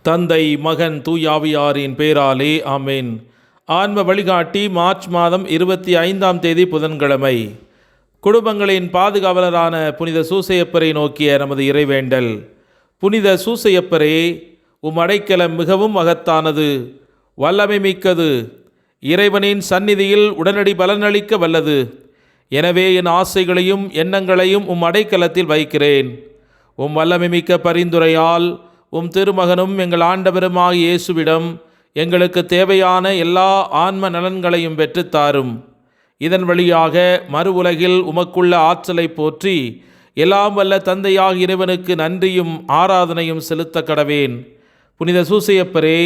தந்தை, மகன், தூயாவியாரின் பேராலே ஆமேன். ஆன்ம வழிகாட்டி மார்ச் மாதம் 25ஆம் தேதி புதன்கிழமை. குடும்பங்களின் பாதுகாவலரான புனித சூசையப்பரை நோக்கிய நமது இறைவேண்டல். புனித சூசையப்பரே, உம் அடைக்கலம் மிகவும் மகத்தானது, வல்லமை மிக்கது, இறைவனின் சந்நிதியில் உடனடி பலனளிக்க வல்லது. எனவே என் ஆசைகளையும் எண்ணங்களையும் உம் அடைக்கலத்தில் வைக்கிறேன். உம் வல்லமை மிக்க பரிந்துரையால் உம் திருமகனும் எங்கள் ஆண்டவருமாகிய இயேசுவிடம் எங்களுக்கு தேவையான எல்லா ஆன்ம நலன்களையும் பெற்றுத்தாரும். இதன் வழியாக மறு உலகில் உமக்குள்ள ஆற்றலை போற்றி எல்லாம் வல்ல தந்தையாக இறைவனுக்கு நன்றியும் ஆராதனையும் செலுத்த கடவேன். புனித சூசையப்பரே,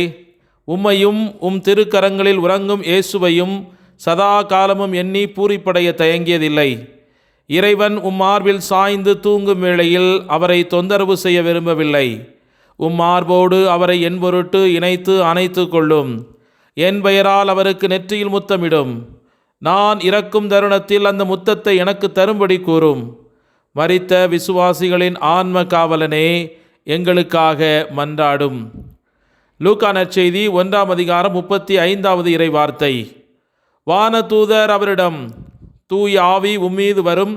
உம்மையும் உம் திருக்கரங்களில் உறங்கும் இயேசுவையும் சதா காலமும் எண்ணி பூரிப்படைய தயங்கியதில்லை. இறைவன் உம் மார்பில் சாய்ந்து தூங்கும் வேளையில் அவரை தொந்தரவு செய்ய விரும்பவில்லை. உம் மார்போடு அவரை என் பொருட்டு இணைத்து அணைத்து கொள்ளும். என் பெயரால் அவருக்கு நெற்றியில் முத்தமிடும். நான் இறக்கும் தருணத்தில் அந்த முத்தத்தை எனக்கு தரும்படி கூறும். மரித்த விசுவாசிகளின் ஆன்ம காவலனே, எங்களுக்காக மன்றாடும். லூக்கா நற்செய்தி 1ஆம் அதிகாரம் 35வது இறைவார்த்தை. வானதூதர் அவரிடம், தூய ஆவி உம்மீது வரும்,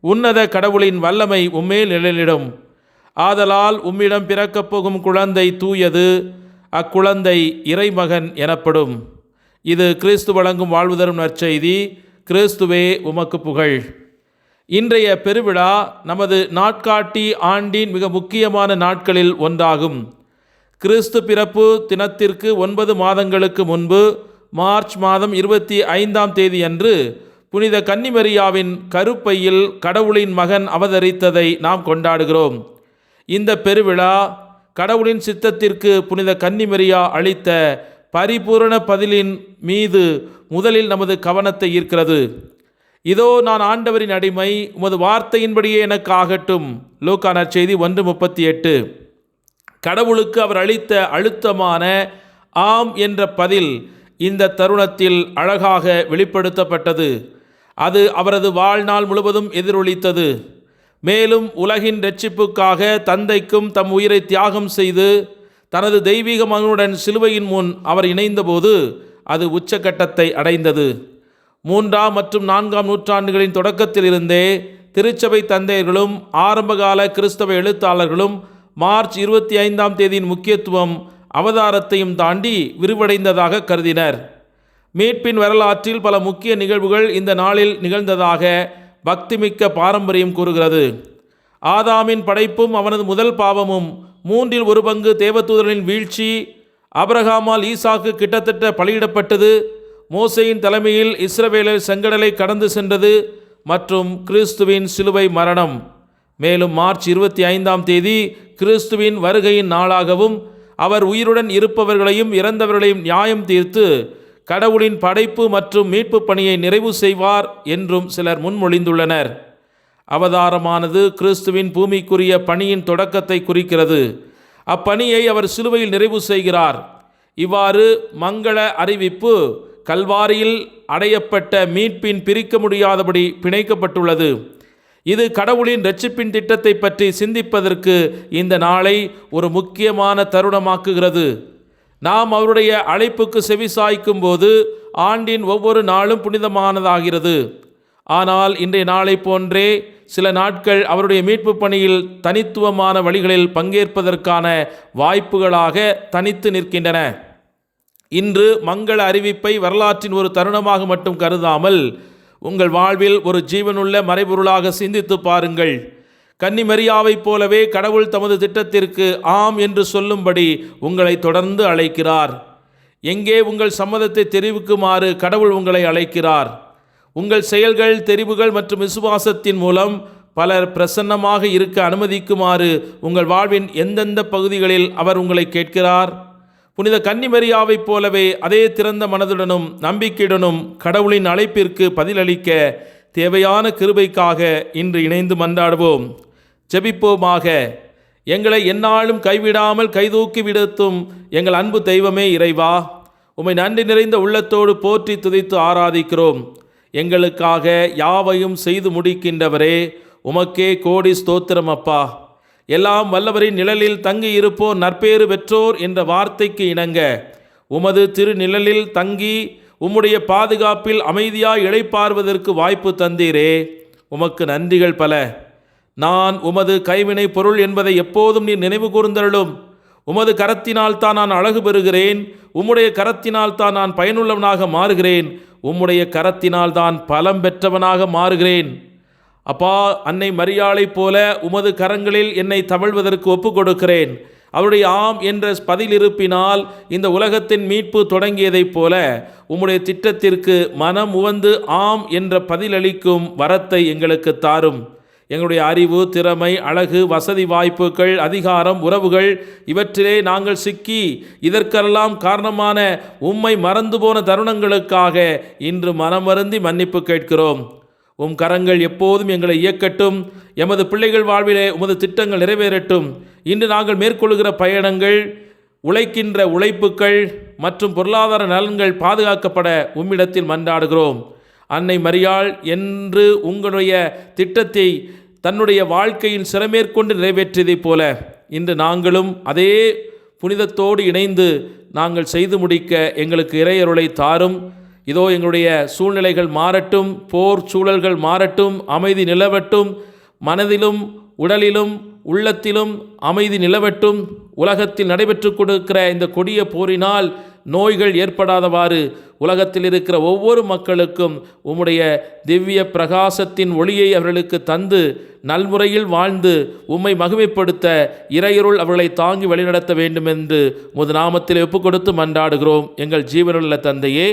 உன்னத கடவுளின் வல்லமை உம்மேல் நிழலிடும். ஆதலால் உம்மிடம் பிறக்கப் போகும் குழந்தை தூயது, அக்குழந்தை இறைமகன் எனப்படும். இது கிறிஸ்து வழங்கும் வாழ்வு தரும் நற்செய்தி. கிறிஸ்துவே உமக்கு புகழ். இன்றைய பெருவிழா நமது நாட்காட்டி ஆண்டின் மிக முக்கியமான நாட்களில் ஒன்றாகும். கிறிஸ்து பிறப்பு தினத்திற்கு 9 மாதங்களுக்கு முன்பு மார்ச் மாதம் 25ஆம் தேதி அன்று புனித கன்னிமரியாவின் கருப்பையில் கடவுளின் மகன் அவதரித்ததை நாம் கொண்டாடுகிறோம். இந்த பெருவிழா கடவுளின் சித்தத்திற்கு புனித கன்னிமரியா அளித்த பரிபூரண பதிலின் மீது முதலில் நமது கவனத்தை ஈர்க்கிறது. இதோ நான் ஆண்டவரின் அடிமை, உமது வார்த்தையின்படியே எனக்கு ஆகட்டும். லூக்கா நற்செய்தி 1:38. கடவுளுக்கு அவர் அளித்த அழுத்தமான ஆம் என்ற பதில் இந்த தருணத்தில் அழகாக வெளிப்படுத்தப்பட்டது. அது அவரது வாழ்நாள் முழுவதும் எதிரொலித்தது. மேலும் உலகின் இரட்சிப்புக்காக தந்தைக்கும் தம் உயிரை தியாகம் செய்து தனது தெய்வீக மகனுடன் சிலுவையின் முன் அவர் இணைந்தபோது அது உச்சக்கட்டத்தை அடைந்தது. 3ஆம் மற்றும் 4ஆம் நூற்றாண்டுகளின் தொடக்கத்தில் இருந்தே திருச்சபை தந்தையர்களும் ஆரம்பகால கிறிஸ்தவ எழுத்தாளர்களும் மார்ச் 25ஆம் தேதியின் முக்கியத்துவம் அவதாரத்தையும் தாண்டி விரிவடைந்ததாக கருதினர். மீட்பின் வரலாற்றில் பல முக்கிய நிகழ்வுகள் இந்த நாளில் நிகழ்ந்ததாக பக்திமிக்க பாரம்பரியம் கூறுகிறது. ஆதாமின் படைப்பும் அவனது முதல் பாவமும், 1/3 தேவதூதர்களின் வீழ்ச்சி, ஆபிரகாமால் ஈசாக்கு கிட்டத்தட்ட பலியிடப்பட்டது, மோசேயின் தலைமையில் இஸ்ரவேலர் செங்கடலை கடந்து சென்றது மற்றும் கிறிஸ்துவின் சிலுவை மரணம். மேலும் மார்ச் 25ஆம் தேதி கிறிஸ்துவின் வருகையின் நாளாகவும் அவர் உயிருடன் இருப்பவர்களையும் இறந்தவர்களையும் நியாயம் தீர்த்து கடவுளின் படைப்பு மற்றும் மீட்பு பணியை நிறைவு செய்வார் என்றும் சிலர் முன்மொழிந்துள்ளனர். அவதாரமானது கிறிஸ்துவின் பூமிக்குரிய பணியின் தொடக்கத்தை குறிக்கிறது. அப்பணியை அவர் சிலுவையில் நிறைவு செய்கிறார். இவ்வாறு மங்கள அறிவிப்பு கல்வாரியில் அடையப்பட்ட மீட்பின் பிரிக்க முடியாதபடி பிணைக்கப்பட்டுள்ளது. இது கடவுளின் இரட்சிப்பின் திட்டத்தை பற்றி சிந்திப்பதற்கு இந்த நாளை ஒரு முக்கியமான தருணமாக்குகிறது. நாம் அவருடைய அழைப்புக்கு செவிசாய்க்கும் போது ஆண்டின் ஒவ்வொரு நாளும் புனிதமானதாகிறது. ஆனால் இன்றைய நாளை போன்றே சில நாட்கள் அவருடைய மீட்பு பணியில் தனித்துவமான வழிகளில் பங்கேற்பதற்கான வாய்ப்புகளாக தனித்து நிற்கின்றன. இன்று மங்கள அறிவிப்பை வரலாற்றின் ஒரு தருணமாக மட்டும் கருதாமல் உங்கள் வாழ்வில் ஒரு ஜீவனுள்ள மறைபொருளாக சிந்தித்து பாருங்கள். கன்னிமரியாவைப் போலவே கடவுள் தமது திட்டத்திற்கு ஆம் என்று சொல்லும்படி உங்களை தொடர்ந்து அழைக்கிறார். எங்கே உங்கள் சம்மதத்தை தெரிவிக்குமாறு கடவுள் உங்களை அழைக்கிறார். உங்கள் செயல்கள், தெரிவுகள் மற்றும் விசுவாசத்தின் மூலம் பலர் பிரசன்னமாக இருக்க அனுமதிக்குமாறு உங்கள் வாழ்வின் எந்தெந்த பகுதிகளில் அவர் உங்களை கேட்கிறார். புனித கன்னிமரியாவைப் போலவே அதே திறந்த மனதுடனும் நம்பிக்கையுடனும் கடவுளின் அழைப்பிற்கு பதிலளிக்க தேவையான கிருபைக்காக இன்று இணைந்து மன்றாடுவோம். ஜெபிப்போமாக. எங்களை எந்நாளும் கைவிடாமல் கைதூக்கி விடுத்தும் எங்கள் அன்பு தெய்வமே இறைவா, உம்மை நன்றி நிறைந்த உள்ளத்தோடு போற்றி துதித்து ஆராதிக்கிறோம். எங்களுக்காக யாவையும் செய்து முடிக்கின்றவரே, உமக்கே கோடி ஸ்தோத்திரம் அப்பா. எல்லாம் வல்லவரின் நிழலில் தங்கி இருப்போர் நற்பேறு பெற்றோர் என்ற வார்த்தைக்கு இணங்க உமது திருநிழலில் தங்கி உம்முடைய பாதுகாப்பில் அமைதியாய் இளைப்பாறுவதற்கு வாய்ப்பு தந்தீரே, உமக்கு நன்றிகள் பல. நான் உமது கைவினை பொருள் என்பதை எப்போதும் நீர் நினைவு கூர்ந்தருளும். உமது கரத்தினால் தான் நான் அழகு பெறுகிறேன், உம்முடைய கரத்தினால் தான் நான் பயனுள்ளவனாக மாறுகிறேன், உம்முடைய கரத்தினால் தான் பலம் பெற்றவனாக மாறுகிறேன். அப்பா, அன்னை மரியாளைப் போல உமது கரங்களில் என்னை தவழ்வதற்கு ஒப்பு கொடுக்கிறேன். அவருடைய ஆம் என்ற பதில் இருப்பினால் இந்த உலகத்தின் மீட்பு தொடங்கியதைப் போல உம்முடைய திட்டத்திற்கு மனம் உவந்து ஆம் என்ற பதிலளிக்கும் வரத்தை எங்களுக்கு தாரும். எங்களுடைய அறிவு, திறமை, அழகு, வசதி வாய்ப்புகள், அதிகாரம், உறவுகள் இவற்றிலே நாங்கள் சிக்கி இதற்கெல்லாம் காரணமான உம்மை மறந்து போன தருணங்களுக்காக இன்று மனமருந்தி மன்னிப்பு கேட்கிறோம். உம் கரங்கள் எப்போதும் எங்களை இயக்கட்டும். எமது பிள்ளைகள் வாழ்விலே உமது திட்டங்கள் நிறைவேறட்டும். இன்று நாங்கள் மேற்கொள்கிற பயணங்கள், உழைக்கின்ற உழைப்புகள் மற்றும் பொருளாதார நலன்கள் பாதுகாக்கப்பட உம்மிடத்தில் மன்றாடுகிறோம். அன்னை மரியாள் என்று உங்களுடைய திட்டத்தை தன்னுடைய வாழ்க்கையில் சிறமேற்கொண்டு நிறைவேற்றியதைப் போல இன்று நாங்களும் அதே புனிதத்தோடு இணைந்து நாங்கள் செய்து முடிக்க எங்களுக்கு இறையருளை தாரும். இதோ எங்களுடைய சூழ்நிலைகள் மாறட்டும், போர் சூழல்கள் மாறட்டும், அமைதி நிலவட்டும், மனதிலும் உடலிலும் உள்ளத்திலும் அமைதி நிலவட்டும். உலகத்தில் நடைபெற்று கொடுக்கிற இந்த கொடிய போரினால் நோய்கள் ஏற்படாதவாறு உலகத்தில் இருக்கிற ஒவ்வொரு மக்களுக்கும் உம்முடைய திவ்ய பிரகாசத்தின் ஒளியை அவர்களுக்கு தந்து நல்முறையில் வாழ்ந்து உம்மை மகிமைப்படுத்த இறையருள் அவர்களை தாங்கி வழிநடத்த வேண்டும் என்று உமது நாமத்தில் ஒப்புக் கொடுத்து மன்றாடுகிறோம். எங்கள் ஜீவனுள்ள தந்தையே,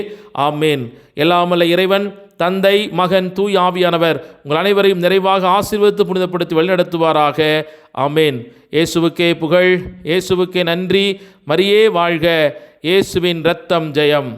ஆமேன். எல்லாமல்ல இறைவன், தந்தை, மகன், தூய் ஆவியானவர் உங்கள் அனைவரையும் நிறைவாக ஆசீர்வதித்து புனிதப்படுத்தி வழிநடத்துவாராக. ஆமேன். இயேசுவுக்கே புகழ், இயேசுவுக்கே நன்றி. மரியே வாழ்க. இயேசுவின் இரத்தம் ஜெயம்.